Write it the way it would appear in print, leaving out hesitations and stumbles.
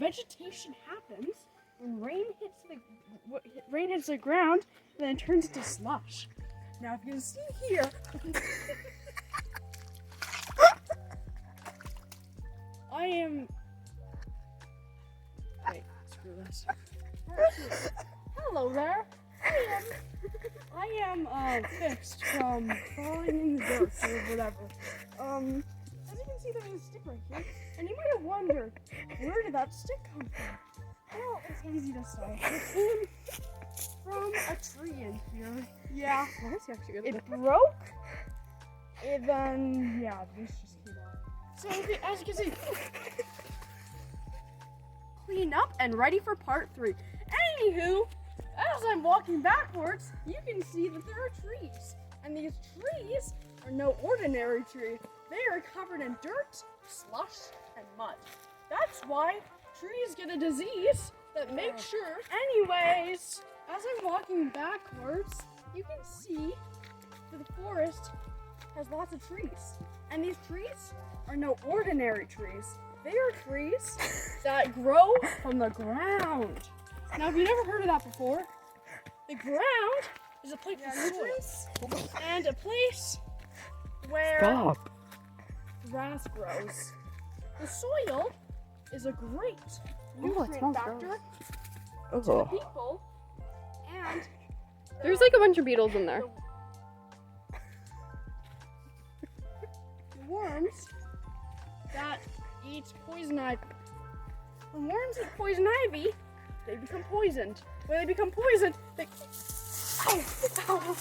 vegetation happens when rain hits the ground, and then it turns into slush. Now, if you can see here, I am. Wait, screw this. Hello there. I am fixed from falling in the dirt or whatever. As you can see, there's a stick right here, and you might have wondered, where did that stick come from? Well, it's easy to say. It came from a tree in here. Yeah. It broke. And then, yeah, this just came out. So, as you can see, cleaned up and ready for part 3. Anywho, as I'm walking backwards, you can see that there are trees. And these trees are no ordinary tree. They are covered in dirt, slush, and mud. That's why trees get a disease that makes sure. Anyways, as I'm walking backwards, you can see that the forest has lots of trees. And these trees are no ordinary trees. They are trees that grow from the ground. Now, if you've never heard of that before, the ground is a place for soil and a place where grass grows. The soil is a great nutrient factor to the people, and there's like a bunch of beetles in there. The worms that eat poison ivy. When worms eat poison ivy, they become poisoned. When they become poisoned, they... Ow! Ow!